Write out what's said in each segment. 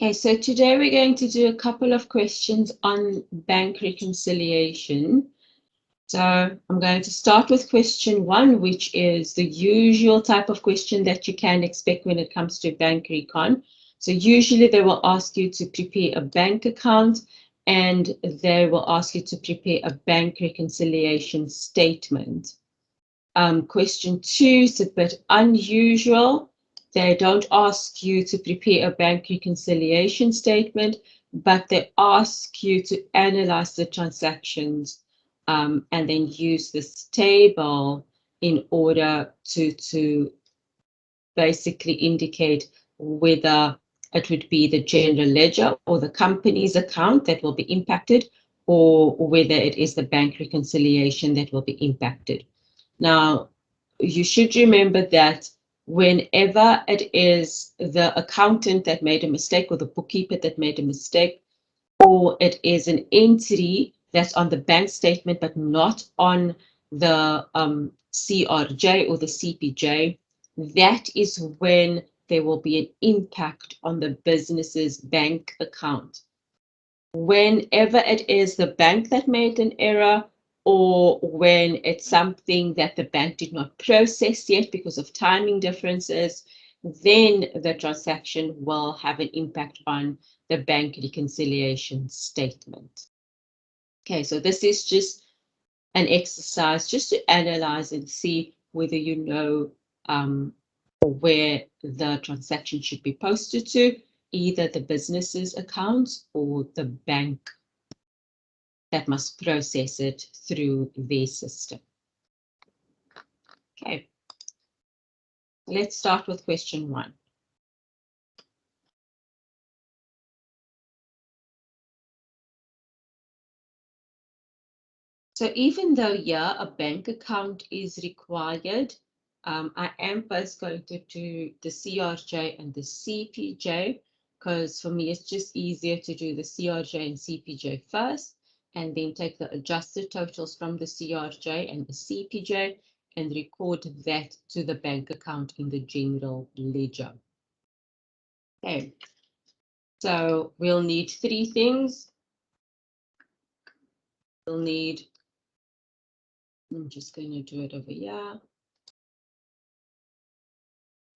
Okay, so today we're going to do a couple of questions on bank reconciliation. So I'm going to start with question 1, which is the usual type of question that you can expect when it comes to bank recon. So usually they will ask you to prepare a bank account and they will ask you to prepare a bank reconciliation statement. Question 2 is a bit unusual. They don't ask you to prepare a bank reconciliation statement, but they ask you to analyze the transactions and then use this table in order to basically indicate whether it would be the general ledger or the company's account that will be impacted, or whether it is the bank reconciliation that will be impacted. Now, you should remember that whenever it is the accountant that made a mistake or the bookkeeper that made a mistake, or it is an entity that's on the bank statement but not on the CRJ or the CPJ, that is when there will be an impact on the business's bank account. Whenever it is the bank that made an error, or when it's something that the bank did not process yet because of timing differences, then the transaction will have an impact on the bank reconciliation statement. Okay, so this is just an exercise just to analyze and see whether you know where the transaction should be posted to, either the business's accounts or the bank that must process it through their system. Okay, let's start with question 1. So even though here a bank account is required, I am first going to do the CRJ and the CPJ, because for me it's just easier to do the CRJ and CPJ first, and then take the adjusted totals from the CRJ and the CPJ and record that to the bank account in the general ledger. Okay, so we'll need 3 things. We'll need, I'm just going to do it over here.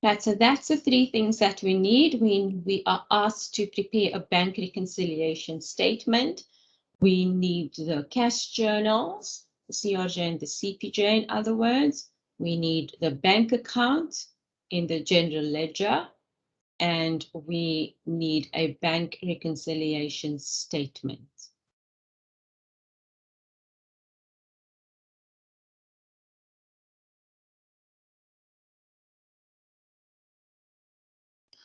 Right, so that's the 3 things that we need when we are asked to prepare a bank reconciliation statement. We need the cash journals, the CRJ and the CPJ, in other words. We need the bank account in the general ledger, and we need a bank reconciliation statement.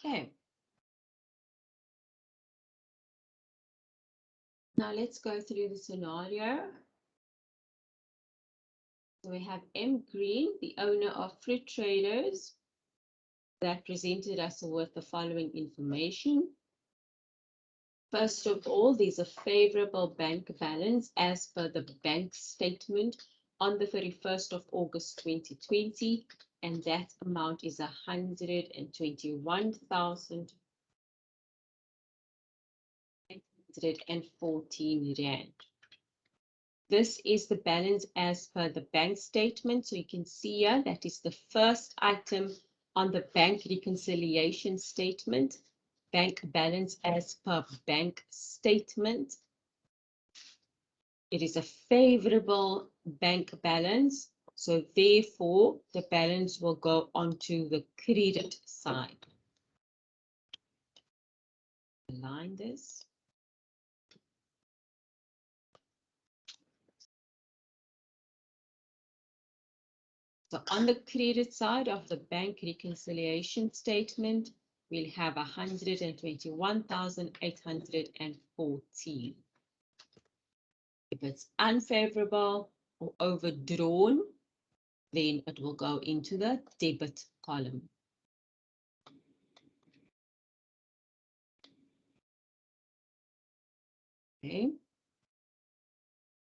Okay. Now let's go through the scenario. So we have M. Green, the owner of Fruit Traders, that presented us with the following information. First of all, there's a favorable bank balance as per the bank statement on the 31st of August 2020, and that amount is 121,814 rand. This is the balance as per the bank statement. So you can see here, that is the first item on the bank reconciliation statement, bank balance as per bank statement. It is a favorable bank balance, so therefore the balance will go onto the credit side. Align this. So on the credit side of the bank reconciliation statement, we'll have 121,814. If it's unfavorable or overdrawn, then it will go into the debit column. Okay.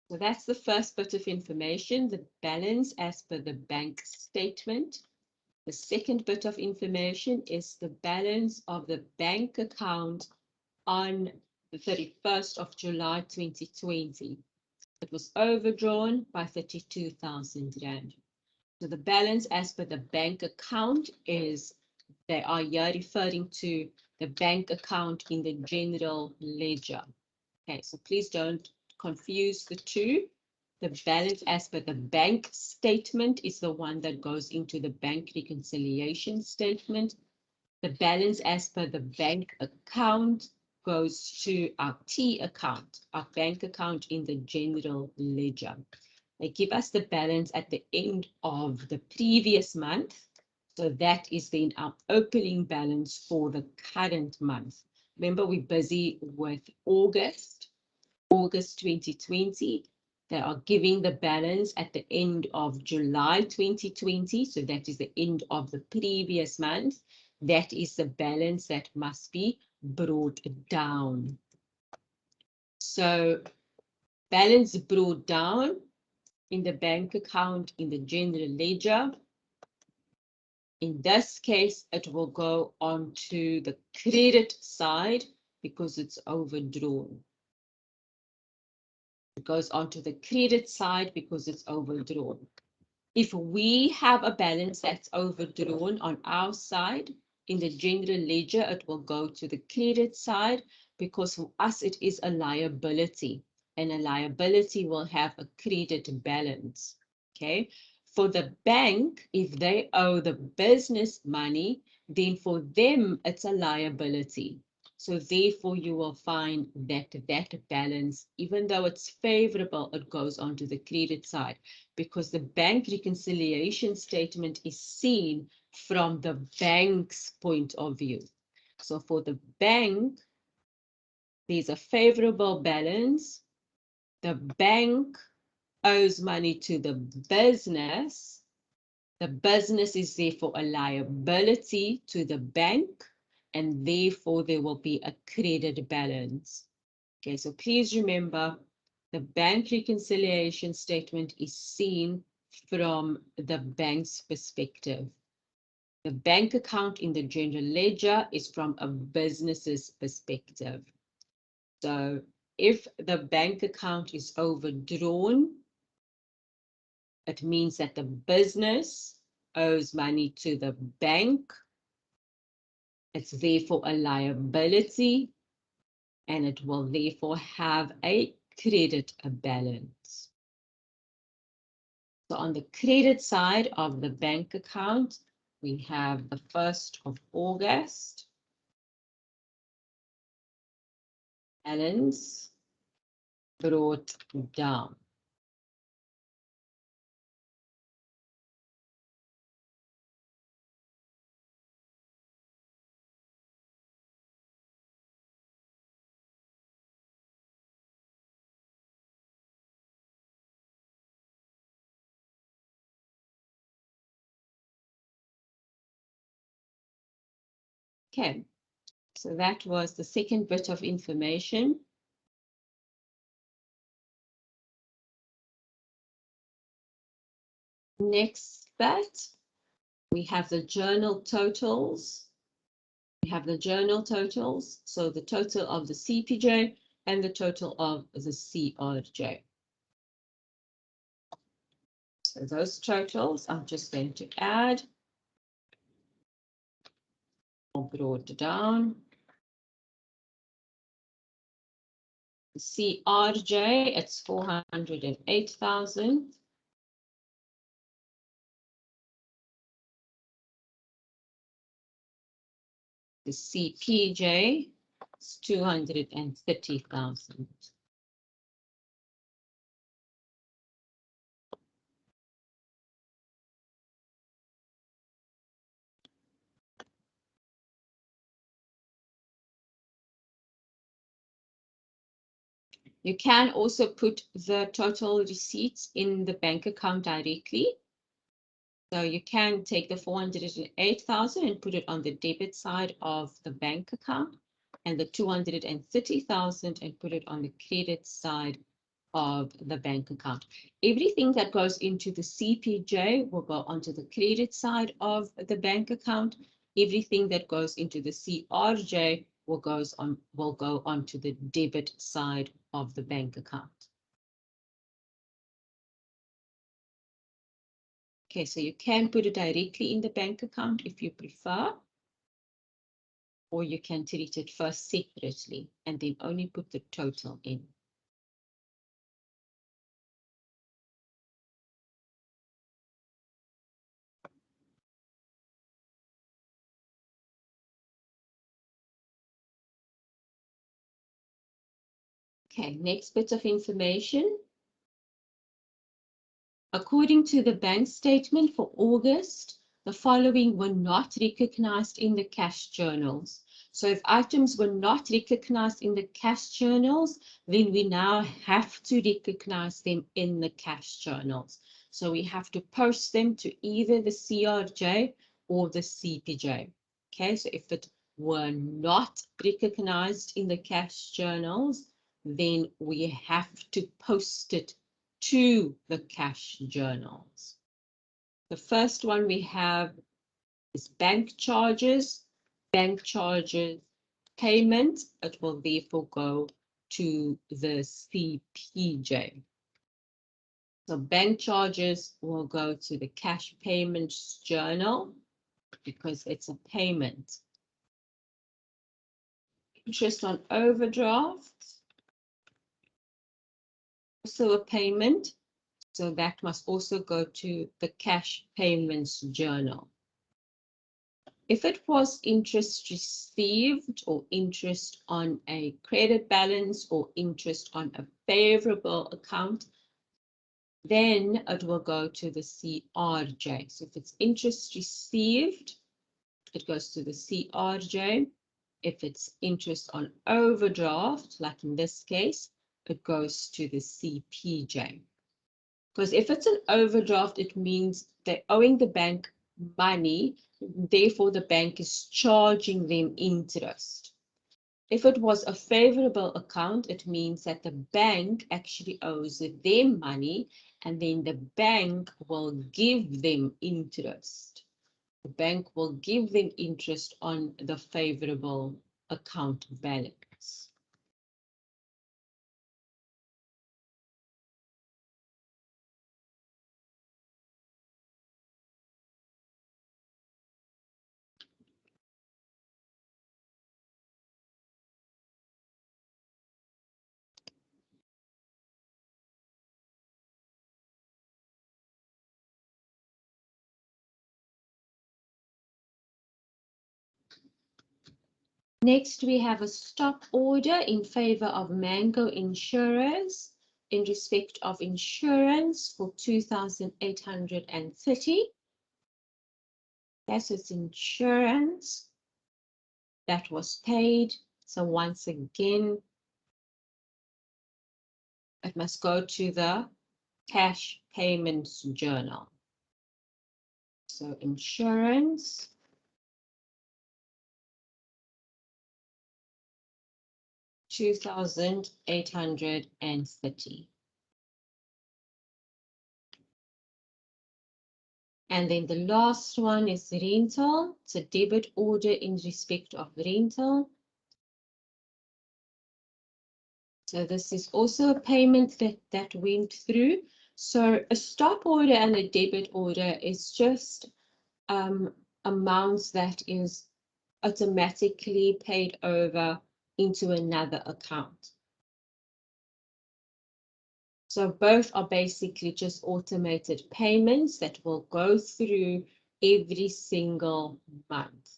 So that's the first bit of information, the balance as per the bank statement. The second bit of information is the balance of the bank account on the 31st of July 2020. It was overdrawn by 32,000 Rand. So the balance as per the bank account is, they are here referring to the bank account in the general ledger. Okay, so please don't confuse the two. The balance as per the bank statement is the one that goes into the bank reconciliation statement. The balance as per the bank account goes to our T account, our bank account in the general ledger. They give us the balance at the end of the previous month. So that is then our opening balance for the current month. Remember, we're busy with August 2020. They are giving the balance at the end of July 2020. So that is the end of the previous month. That is the balance that must be brought down. So balance brought down in the bank account in the general ledger. In this case, it will go on to the credit side because it's overdrawn. It goes on to the credit side because it's overdrawn. If we have a balance that's overdrawn on our side, in the general ledger, it will go to the credit side because for us, it is a liability, and a liability will have a credit balance. Okay. For the bank, if they owe the business money, then for them, it's a liability. So therefore, you will find that that balance, even though it's favorable, it goes onto the credit side because the bank reconciliation statement is seen from the bank's point of view. So for the bank, there's a favorable balance. The bank owes money to the business. The business is therefore a liability to the bank, and therefore there will be a credit balance. Okay, so please remember the bank reconciliation statement is seen from the bank's perspective. The bank account in the general ledger is from a business's perspective. So if the bank account is overdrawn, it means that the business owes money to the bank. It's therefore a liability, and it will therefore have a credit balance. So on the credit side of the bank account, we have the 1st of August balance brought down. Okay, so that was the second bit of information. Next bit, we have the journal totals. We have the journal totals, so the total of the CPJ and the total of the CRJ. So those totals I'm just going to add or brought down. The CRJ, it's 408,000. The CPJ is 230,000. You can also put the total receipts in the bank account directly. So you can take the 408,000 and put it on the debit side of the bank account, and the 230,000 and put it on the credit side of the bank account. Everything that goes into the CPJ will go onto the credit side of the bank account. Everything that goes into the CRJ will go onto the debit side of the bank account. Okay, so you can put it directly in the bank account if you prefer, or you can treat it first separately and then only put the total in. Okay, next bit of information. According to the bank statement for August, the following were not recognized in the cash journals. So if items were not recognized in the cash journals, then we now have to recognize them in the cash journals. So we have to post them to either the CRJ or the CPJ. Okay, so if it were not recognized in the cash journals, then we have to post it to the cash journals. The first one we have is bank charges. Bank charges payment, it will therefore go to the CPJ. So bank charges will go to the cash payments journal because it's a payment. Interest on overdraft, also a payment. So that must also go to the cash payments journal. If it was interest received or interest on a credit balance or interest on a favorable account, then it will go to the CRJ. So if it's interest received, it goes to the CRJ. If it's interest on overdraft, like in this case, it goes to the CPJ. Because if it's an overdraft, it means they're owing the bank money, therefore the bank is charging them interest. If it was a favorable account, it means that the bank actually owes them money and then the bank will give them interest. The bank will give them interest on the favorable account balance. Next, we have a stop order in favor of Mango Insurers in respect of insurance for 2,830. Yes, it's insurance that was paid. So once again, it must go to the cash payments journal. So insurance. $2,830. And then the last one is rental. It's a debit order in respect of rental. So this is also a payment that went through. So a stop order and a debit order is just amounts that is automatically paid over into another account. So both are basically just automated payments that will go through every single month.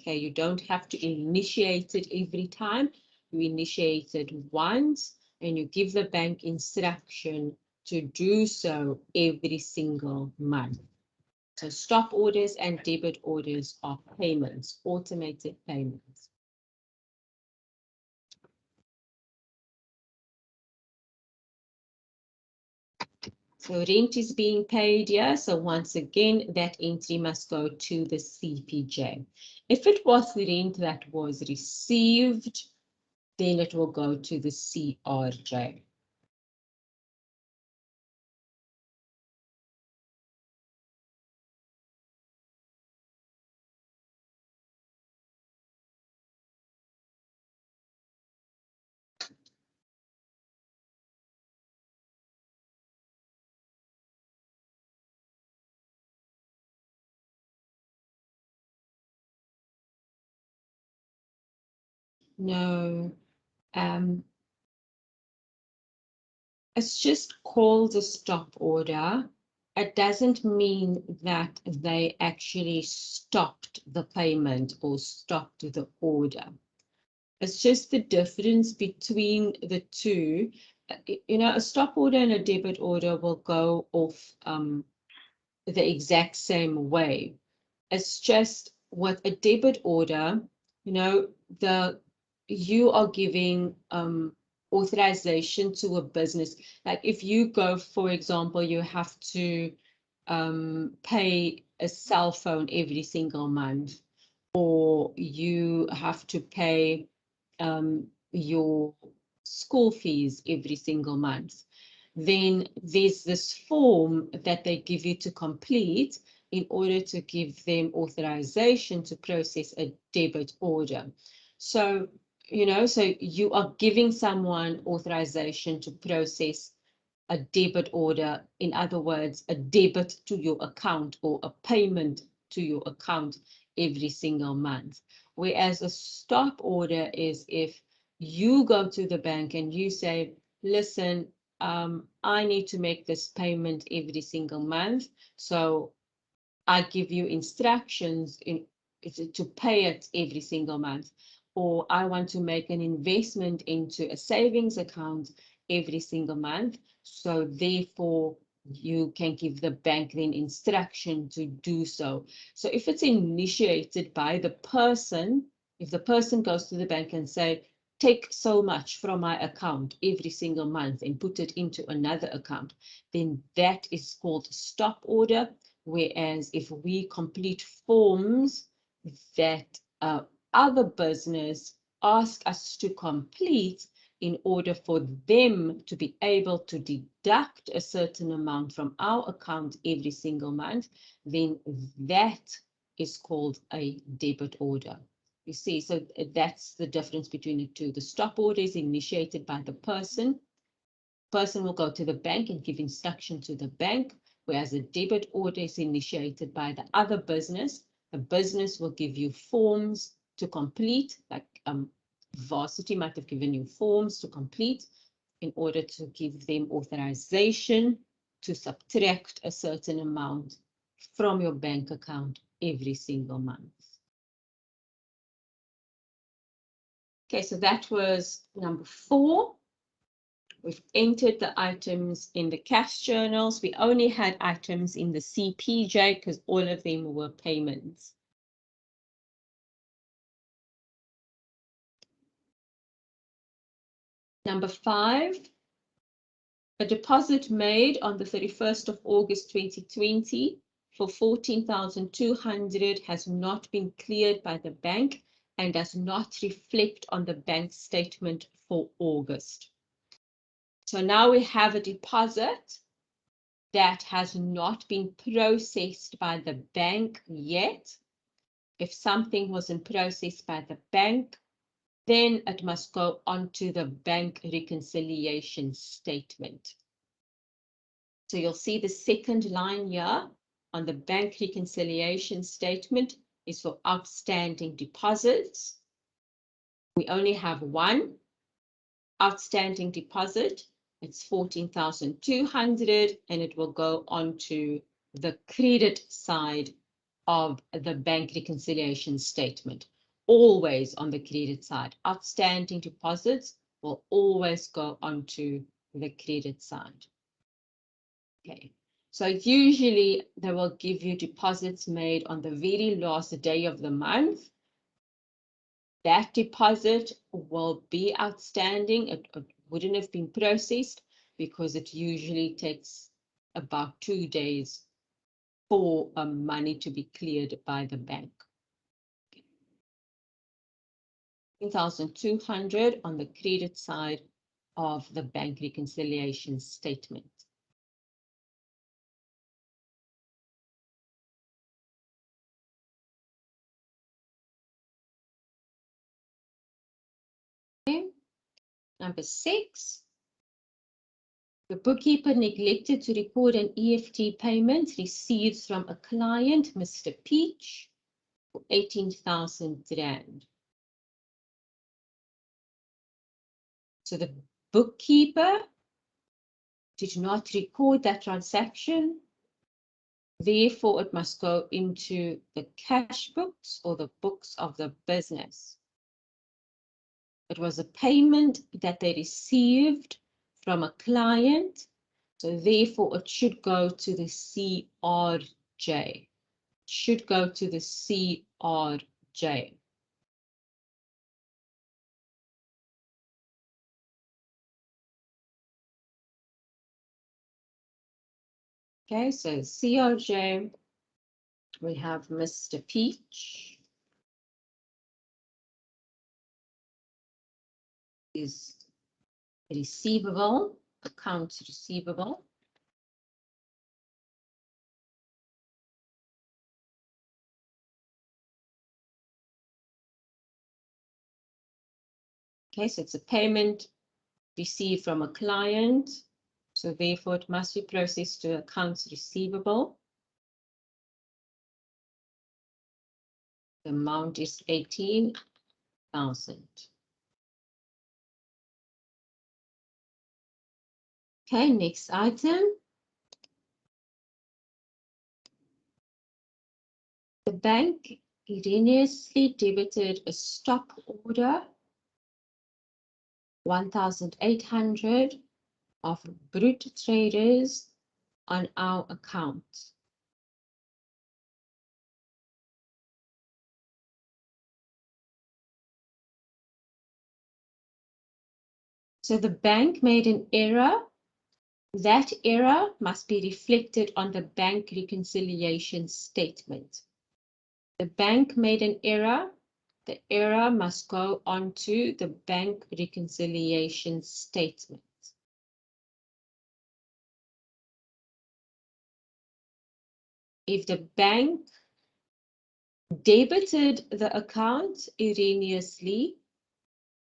Okay, you don't have to initiate it every time. You initiate it once and you give the bank instruction to do so every single month. So stop orders and debit orders are payments, automated payments. So rent is being paid here. So once again, that entry must go to the CPJ. If it was rent that was received, then it will go to the CRJ. No. It's just called a stop order. It doesn't mean that they actually stopped the payment or stopped the order. It's just the difference between the two. You know, a stop order and a debit order will go off the exact same way. It's just with a debit order, you know, you are giving authorization to a business. Like if you go, for example, you have to pay a cell phone every single month, or you have to pay your school fees every single month, then there's this form that they give you to complete in order to give them authorization to process a debit order. So, you know, so you are giving someone authorization to process a debit order. In other words, a debit to your account or a payment to your account every single month. Whereas a stop order is if you go to the bank and you say, listen, I need to make this payment every single month. So I give you instructions to pay it every single month. Or I want to make an investment into a savings account every single month. So therefore, you can give the bank then instruction to do so. So if it's initiated by the person, if the person goes to the bank and say, take so much from my account every single month and put it into another account, then that is called stop order. Whereas if we complete forms that other business ask us to complete in order for them to be able to deduct a certain amount from our account every single month, then that is called a debit order. You see, so that's the difference between the two. The stop order is initiated by the person. Person will go to the bank and give instruction to the bank, whereas a debit order is initiated by the other business. The business will give you forms to complete, like Varsity might have given you forms to complete in order to give them authorization to subtract a certain amount from your bank account every single month. Okay, so that was number 4. We've entered the items in the cash journals. We only had items in the CPJ because all of them were payments. Number 5, a deposit made on the 31st of August 2020 for 14,200 has not been cleared by the bank and does not reflect on the bank statement for August. So now we have a deposit that has not been processed by the bank yet. If something wasn't processed by the bank, then it must go onto the bank reconciliation statement. So you'll see the second line here on the bank reconciliation statement is for outstanding deposits. We only have one outstanding deposit. It's 14,200 and it will go onto the credit side of the bank reconciliation statement. Always on the credit side. Outstanding deposits will always go onto the credit side. Okay, so usually they will give you deposits made on the very last day of the month. That deposit will be outstanding. It wouldn't have been processed because it usually takes about 2 days for money to be cleared by the bank. 1,200 on the credit side of the bank reconciliation statement. Okay. Number 6. The bookkeeper neglected to record an EFT payment received from a client, Mr. Peach, for 18,000 Rand. So the bookkeeper did not record that transaction. Therefore, it must go into the cash books or the books of the business. It was a payment that they received from a client, so therefore it should go to the CRJ. Should go to the CRJ. Okay, so CRJ, we have Mr. Peach. Is receivable, accounts receivable. Okay, so it's a payment received from a client, so therefore it must be processed to accounts receivable. The amount is 18,000. Okay, next item. The bank erroneously debited a stop order 1,800 of Brut Traders on our account. So the bank made an error. That error must be reflected on the bank reconciliation statement. The bank made an error. The error must go onto the bank reconciliation statement. If the bank debited the account erroneously,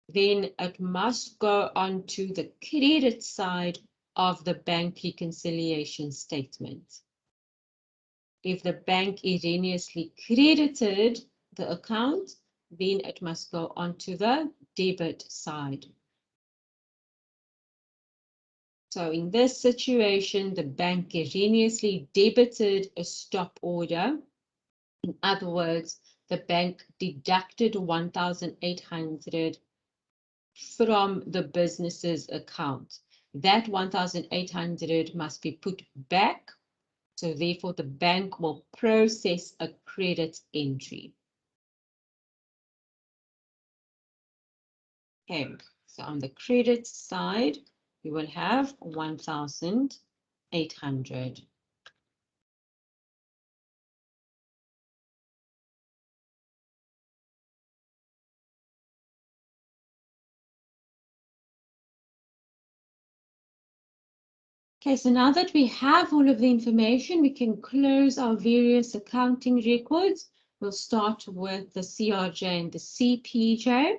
then it must go onto the credit side of the bank reconciliation statement. If the bank erroneously credited the account, then it must go onto the debit side. So in this situation, the bank erroneously debited a stop order. In other words, the bank deducted 1,800 from the business's account. That 1,800 must be put back. So therefore, the bank will process a credit entry. Okay, so on the credit side, we will have 1,800. Okay, so now that we have all of the information, we can close our various accounting records. We'll start with the CRJ and the CPJ.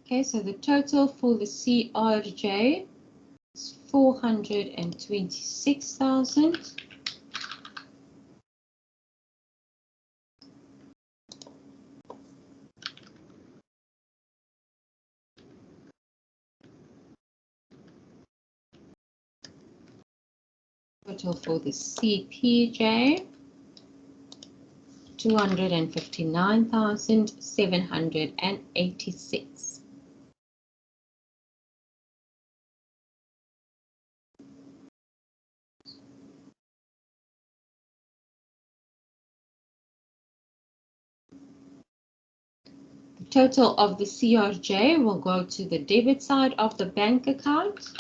Okay, so the total for the CRJ is 426,000. Total for the CPJ, 259,786. The total of the CRJ will go to the debit side of the bank account.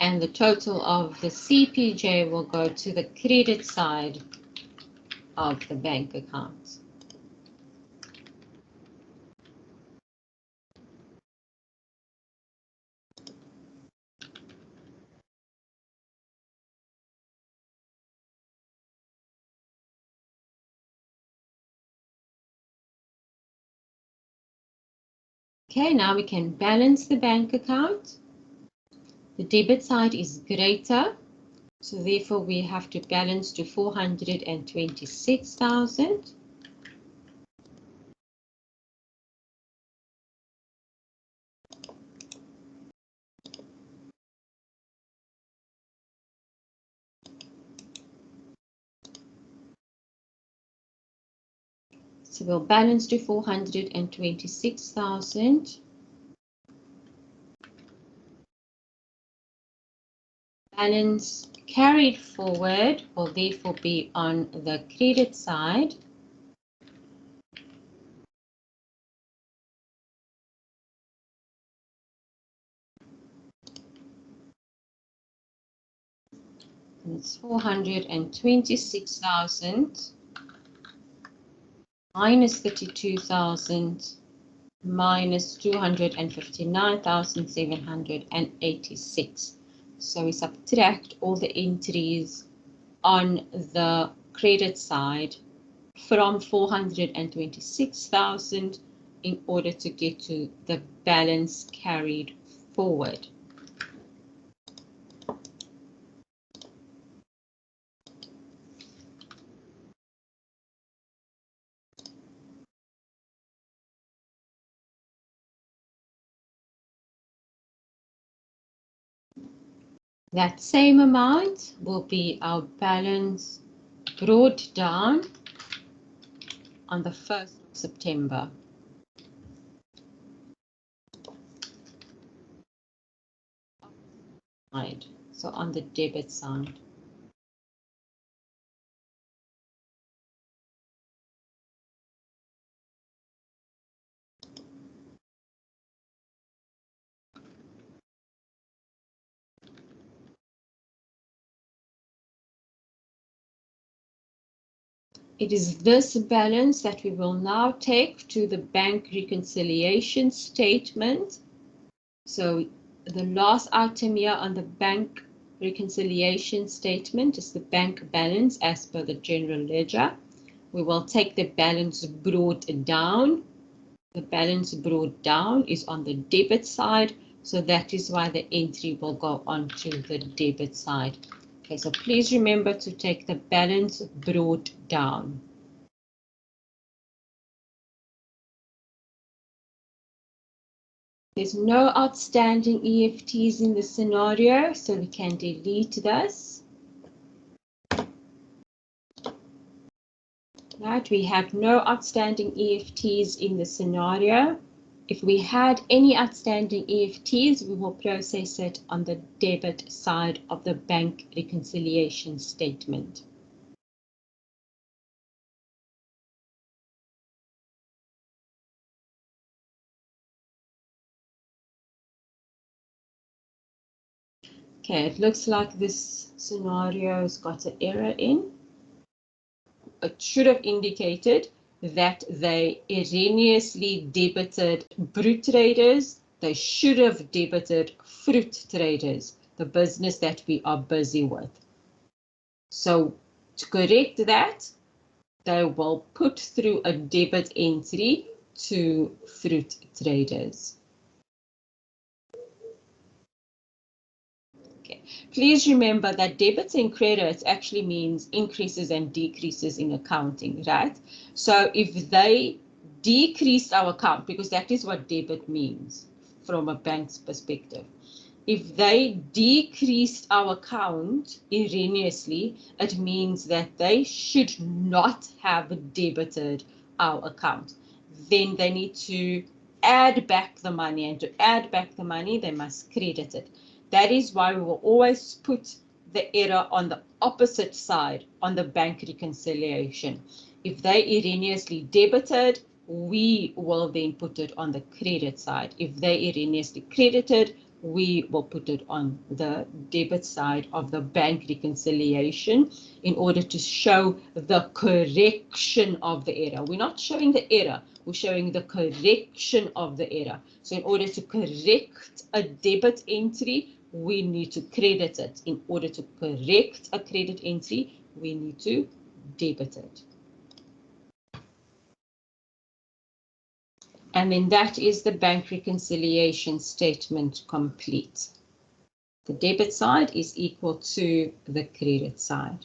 and the total of the CPJ will go to the credit side of the bank account. Okay, now we can balance the bank account. The debit side is greater, so therefore we have to balance to 426,000. So we'll balance to 426,000. Balance carried forward will therefore be on the credit side. And it's 426,000 minus 32,000 minus 259,786. So we subtract all the entries on the credit side from 426,000 in order to get to the balance carried forward. That same amount will be our balance brought down on the 1st of September. So on the debit side. It is this balance that we will now take to the bank reconciliation statement. So the last item here on the bank reconciliation statement is the bank balance as per the general ledger. We will take the balance brought down. The balance brought down is on the debit side, so that is why the entry will go onto the debit side. Okay, so please remember to take the balance brought down. There's no outstanding EFTs in the scenario, so we can delete this. Right, we have no outstanding EFTs in the scenario. If we had any outstanding EFTs, we will process it on the debit side of the bank reconciliation statement. Okay, it looks like this scenario has got an error in. It should have indicated that they erroneously debited brute traders. They should have debited fruit traders, the business that we are busy with. So to correct that, they will put through a debit entry to fruit traders. Okay. Please remember that debits and credits actually means increases and decreases in accounting, right? So if they decreased our account, because that is what debit means from a bank's perspective. If they decreased our account erroneously, it means that they should not have debited our account. Then they need to add back the money, and to add back the money, they must credit it. That is why we will always put the error on the opposite side, on the bank reconciliation. If they erroneously debited, we will then put it on the credit side. If they erroneously credited, we will put it on the debit side of the bank reconciliation in order to show the correction of the error. We're not showing the error, we're showing the correction of the error. So in order to correct a debit entry, we need to credit it. In order to correct a credit entry, we need to debit it. And then that is the bank reconciliation statement complete. The debit side is equal to the credit side.